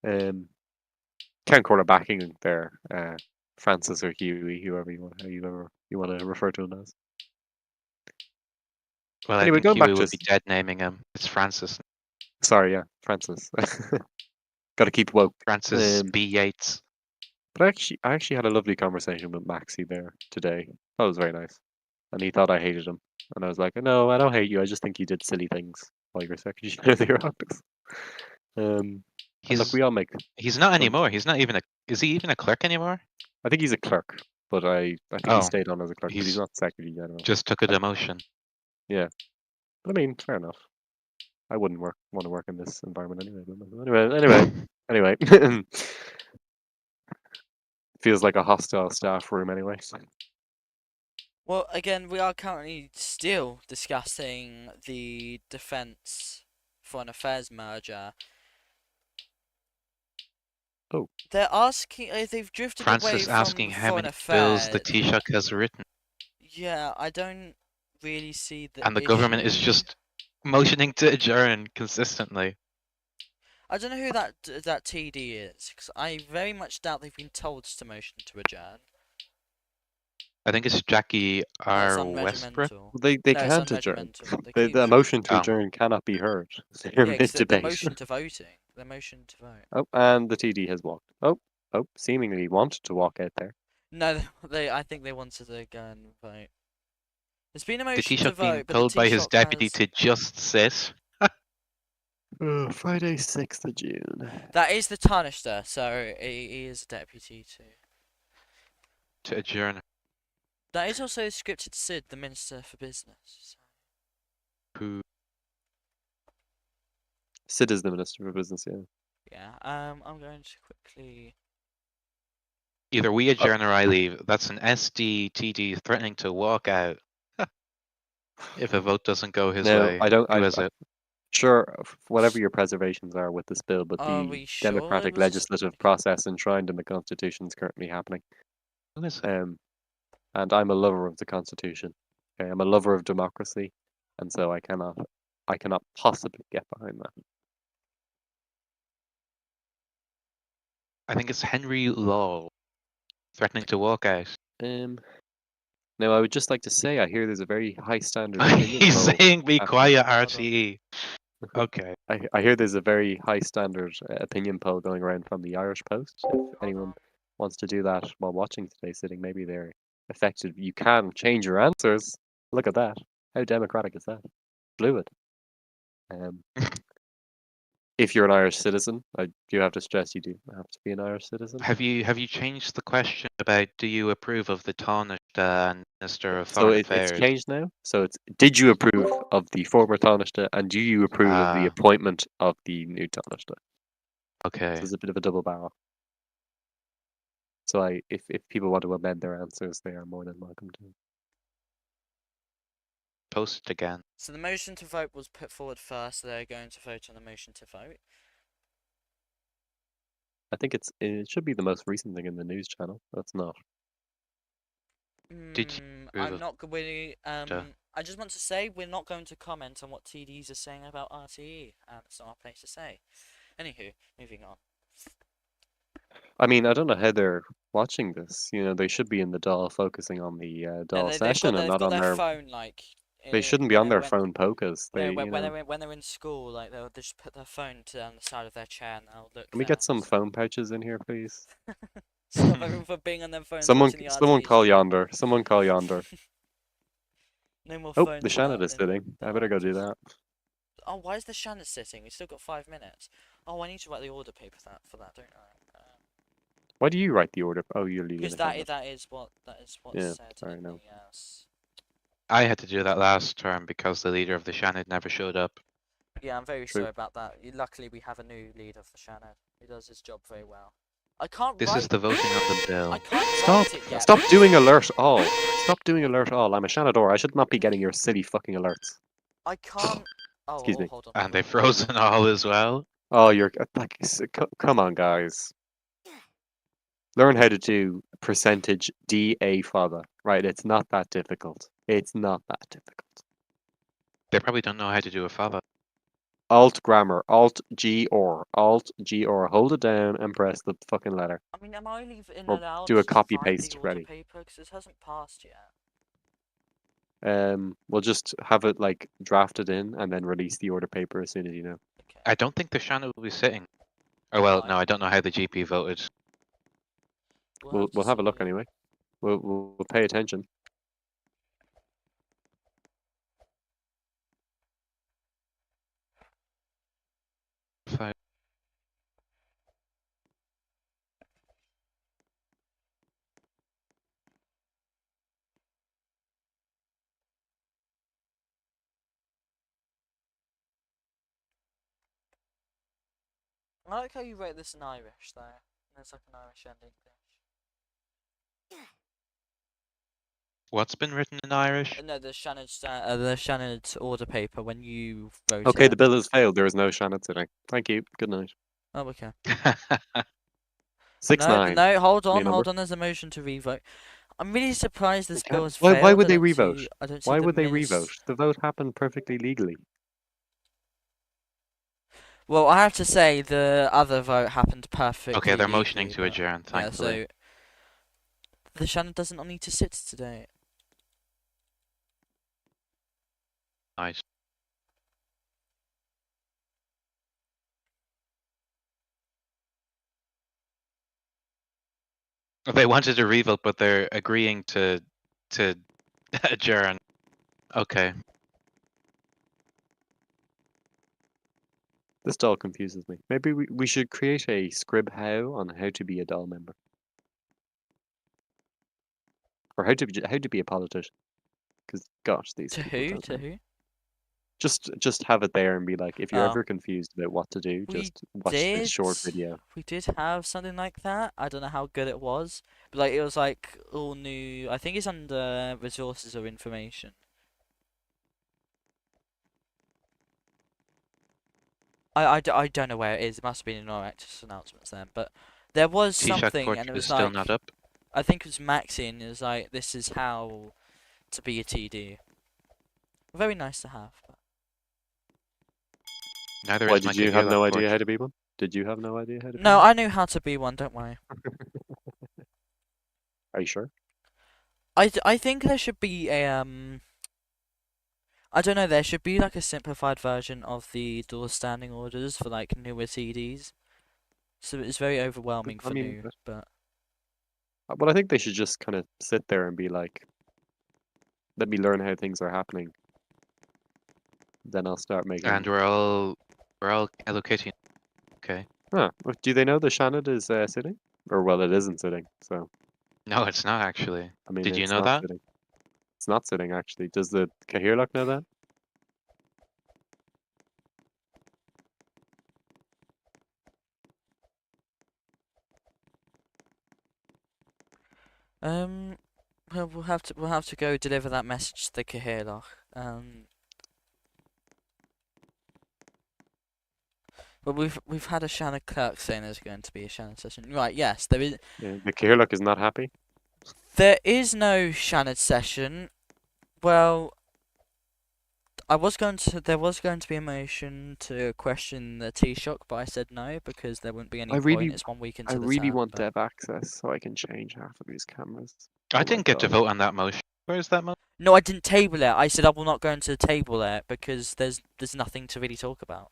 Count quarterbacking there, Francis or Huey, whoever you want to refer to him as. Well, I Anyway, think going Huey back to would be dead naming him. It's Francis. sorry, yeah, Francis. Got to keep woke. Francis B. Yates. But I actually had a lovely conversation with Maxie there today. That was very nice. And he thought I hated him. And I was like, no, I don't hate you. I just think you did silly things while you were secretary of the office. And look, He's we all make. he's not Um, anymore. He's not even a. Is he even a clerk anymore? I think he's a clerk, but I think he Oh, stayed on as a clerk, but he's he's not secretary general. just took a demotion. Yeah, but I mean, fair enough. I wouldn't want to work in this environment anyway. But anyway. Feels like a hostile staff room anyway. well, again, we are currently still discussing the Defence Foreign Affairs merger. Oh, They're asking. They've drifted away Francis from asking how foreign many bills the affairs. Taoiseach has written, Yeah, I don't really see the and the government is issue. just motioning to adjourn consistently. I don't know who that TD is, because I very much doubt they've been told to motion to adjourn. I think it's Jackie It's R. Westbrook. unregimental. they No, it's can't adjourn. unregimental. They The, keep the motion to Oh, adjourn cannot be heard. They're yeah, because mid they're debate. motion to voting. They're motion to vote. Oh, and the TD has walked. Oh, seemingly wanted to walk out there. No, they. I think they wanted to go and vote. There's been a the motion to Taoiseach being vote, but the told by his Taoiseach deputy has. to just sit Friday, 6th of June. That is the Taoiseach, so he is a deputy too. to adjourn. That is also scripted Sid, the Minister for Business. So. Who? Sid is the Minister for Business, yeah. Yeah. I'm going to quickly. Either we adjourn or I leave. That's an SDTD threatening to walk out if a vote doesn't go his No, way. I don't. Who is it? Sure, whatever your preservations are with this bill, but Are the we sure it democratic was? legislative process enshrined in the Constitution is currently happening. Who is it? And I'm a lover of the Constitution. Okay, I'm a lover of democracy, and so I cannot possibly get behind that. I think it's Henry Law threatening to walk out. Um, Now I would just like to say I hear there's a very high standard opinion He's poll saying be happening. quiet, Hold on. RTE. Okay. I hear there's a very high standard opinion poll going around from the Irish Post. If Hold anyone on. wants to do that while watching today's sitting, maybe they're affected. You can change your answers. Look at that. How democratic is that? Fluid. Um, if you're an Irish citizen, I do have to stress you do have to be an Irish citizen. Have you changed the question about do you approve of the Tánaiste and Minister of So Foreign it's Affairs? changed now. So it's did you approve of the former Taoiseach and do you approve of the Ah, appointment of the new Taoiseach? So okay. there's a bit of a double barrel. So if people want to amend their answers, they are more than welcome to. Post it again. So the motion to vote was put forward first. So they're going to vote on the motion to vote. I think it should be the most recent thing in the news channel. That's not. Did you approve I'm of not really. the I just want to say we're not going to comment on what TDs are saying about RTE. It's not our place to say. Anywho, moving on. I mean, I don't know how they're watching this. You know, they should be in the Dáil focusing on the Yeah, Dáil session and they've not got on their their. phone like. They shouldn't be on their When phone pokas. They, you know. when they're in school, like they'll just put their phone down the side of their chair and they'll look Can we there. get some phone pouches in here, please? Stop everyone from being on their phones Someone, watching the someone RTE call stream. yonder. Someone call yonder. No more Oh, the phones Shannon allowed is in sitting. I better go do Oireachtas. that. Oh, why is the Shannon sitting? We've still got 5 minutes. Oh, I need to write the order paper for that, don't I? Why do you write the order? Oh, you're leading Because the Shannon. that is what's Yeah, said I in know. the I had to do that last term because the leader of the Shannon never showed up. Yeah, I'm very True. sorry about that. Luckily, we have a new leader for Shannon. He does his job very well. I can't This is write. the voting on the I bill. can't Stop! write it yet. Stop doing alert all. Stop doing alert all. I'm a Shanador. I should not be getting your silly fucking alerts. I can't. Excuse me. Hold on. And they've frozen all as well. Oh, you're like, come on, guys. Learn how to do percentage DA father. Right, it's not that difficult. It's not that difficult. They probably don't know how to do a father. Alt grammar. Alt G or. Alt G or. Hold it down and press the fucking letter. I mean, am I even Or allowed do a to copy write the paste order ready. paper? Because it hasn't passed yet. We'll just have it like drafted in and then release the order paper as soon as you know. Okay. I don't think the Shannon will be sitting. Oh well, Why? no, I don't know how the GP voted. We'll have a look anyway. We'll pay attention. Five. I like how you wrote this in Irish, though. There's like an Irish and English. What's been written in Irish? No, the Shannon's order paper when you wrote Okay, it. the bill has failed. There is no Shannon today. Thank you. Good night. Oh, okay. 6-9. No, hold New on, number. There's a motion to revote. I'm really surprised this bill has Why failed. would they revote? I don't see Why the would they revote? The vote happened perfectly legally. Well, I have to say the other vote happened perfectly Okay, they're legally, motioning to but adjourn, yeah, thankfully. so the Shannon doesn't need to sit today. Nice. They wanted to revote, but they're agreeing to adjourn. Okay. This all confuses me. Maybe we should create a scrib how on how to be a doll member. Or how to be a politician. Because gosh, these To people who? don't To know. who? Just have it there and be like, if you're Oh, ever confused about what to do, we just watch this did. short video. We did have something like that. I don't know how good it was, but like it was like all new. I think it's under resources or information. I don't know where it is. It must have been in Oireachtas announcements then, but there was Taoiseach something, and it portrait is was still not like up. I think it was Maxine. It was like this is how to be a TD. Very nice to have. But... Neither Why is my did you have Cahirlock no idea how portrait. to be one? Did you have no idea how to be No, one? I knew how to be one. Don't worry. Are you sure? I think there should be a I don't know. There should be like a simplified version of the dual standing orders for like newer TDs. So it's very overwhelming I for mean, new, but but I think they should just kind of sit there and be like, let me learn how things are happening. Then I'll start And making. we're all allocating. Okay. Huh. Do they know the Shannon is sitting? Or well, it isn't sitting. So No, it's not actually. I mean, Did you it's know not that? sitting. It's not sitting actually. Does the Cahirlock know that? um, well, we'll have to go deliver that message to the Cahirloch. But we've had a Shannon clerk saying there's going to be a Shannon session. Right? Yes, there is. Yeah, the Cahirlock is not happy. There is no Shannon session. Well, there was going to be a motion to question the Taoiseach, but I said no because there wouldn't be any I point. really, It's 1 week I into the really term. want to But... have access so I can change half of these cameras. I Oh my didn't get to god. vote on that motion. Where's that motion? No, I didn't table it. I said I will not go into the table it because there's nothing to really talk about.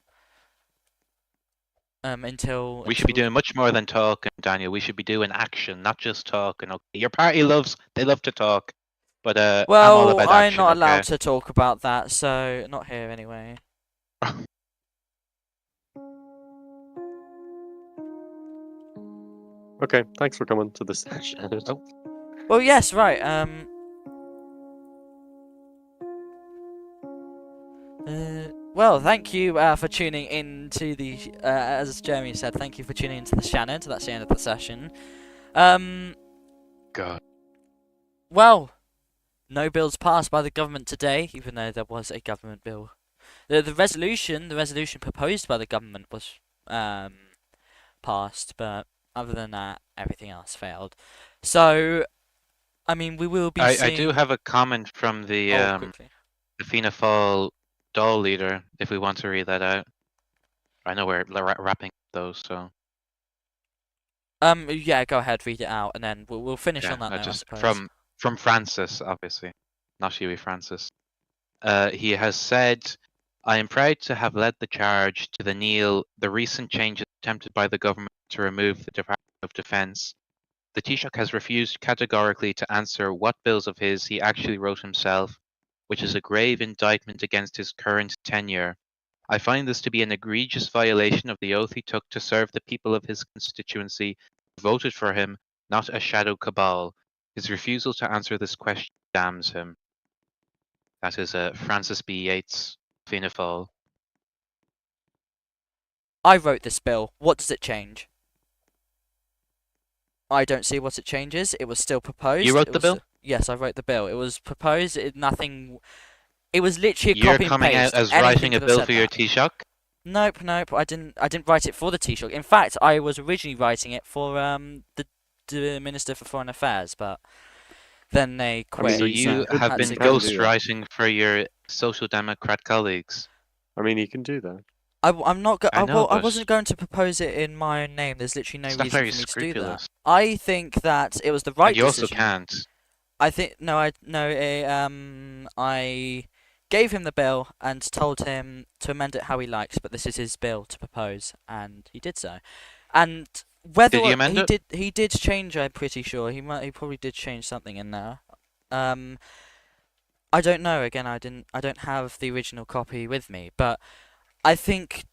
We should be doing much more than talking, Daniel. We should be doing action, not just talking. Okay, your party they love to talk, but I'm all well, about I'm action. not allowed Okay. to talk about that, so not here anyway. Okay, thanks for coming to the session. Oh. Well, yes, right. Well, thank you for tuning in to the. As Jeremy said, thank you for tuning into the Shannon. So that's the end of the session. God. Well, no bills passed by the government today, even though there was a government bill. The resolution proposed by the government was passed, but other than that, everything else failed. So, I mean, we will be I do seeing. have a comment from the Quickly. Fianna Fáil Dáil leader, if we want to read that out. I know we're wrapping those, so Yeah, go ahead, read it out, and then we'll finish on that note, I just suppose. from Francis, obviously, not Huey Francis. He has said, "I am proud to have led the charge to the Neil the recent changes attempted by the government to remove the Department of Defence. The Taoiseach has refused categorically to answer what bills of his he actually wrote himself, which is a grave indictment against his current tenure. I find this to be an egregious violation of the oath he took to serve the people of his constituency who voted for him, not a shadow cabal. His refusal to answer this question damns him." That is Francis B. Yates, Fianna Fáil. I wrote this bill. What does it change? I don't see what it changes. It was still proposed. You wrote the bill? Yes, I wrote the bill. It was proposed. Nothing. It was literally a You're copy and coming out paste. as Anything writing a could have bill said for your that. Taoiseach? Nope. I didn't write it for the Taoiseach. In fact, I was originally writing it for the Minister for Foreign Affairs, but then they quit. So you could- have had been to can go. do that. ghostwriting for your Social Democrat colleagues. I mean, he can do that. I'm not. I know, I but wasn't going to propose it in my own name. There's literally no it's not reason very for me to do that. scrupulous. I think that it was the right And you also decision. can't. I think no, I gave him the bill and told him to amend it how he likes, but this is his bill to propose, and he did so. And whether Did you amend it? he did change, I'm pretty sure he probably did change something in there. I don't know. Again, I don't have the original copy with me, but I think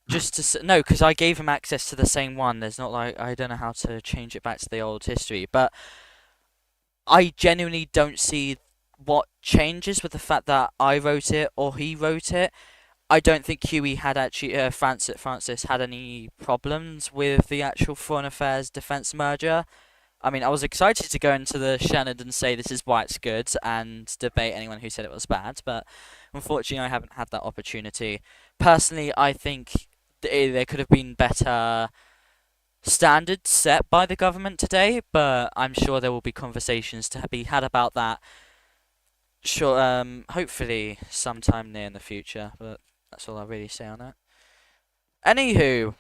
just to no, because I gave him access to the same one. There's not like I don't know how to change it back to the old history, but I genuinely don't see what changes with the fact that I wrote it or he wrote it. I don't think Huey had actually Francis had any problems with the actual Foreign Affairs Defence merger. I mean, I was excited to go into the Shannon and say this is why it's good and debate anyone who said it was bad, but unfortunately, I haven't had that opportunity. Personally, I think there could have been better standards set by the government today, but I'm sure there will be conversations to be had about that. Sure, hopefully sometime near in the future, but that's all I'll really say on that. Anywho,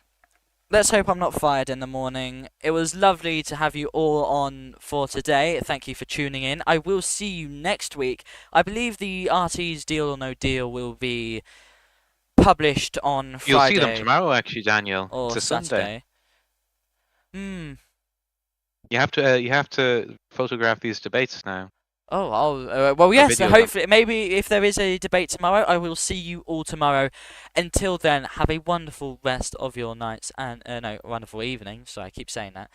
let's hope I'm not fired in the morning. It was lovely to have you all on for today. Thank you for tuning in. I will see you next week. I believe the RT's Deal or No Deal will be published on You'll see them Friday tomorrow, actually, Daniel. or It's a Sunday. Saturday. Hmm. You have to photograph these debates now. Oh, well, yes. video them. Hopefully, maybe if there is a debate tomorrow, I will see you all tomorrow. Until then, have a wonderful rest of your nights and no, wonderful evening. So I keep saying that.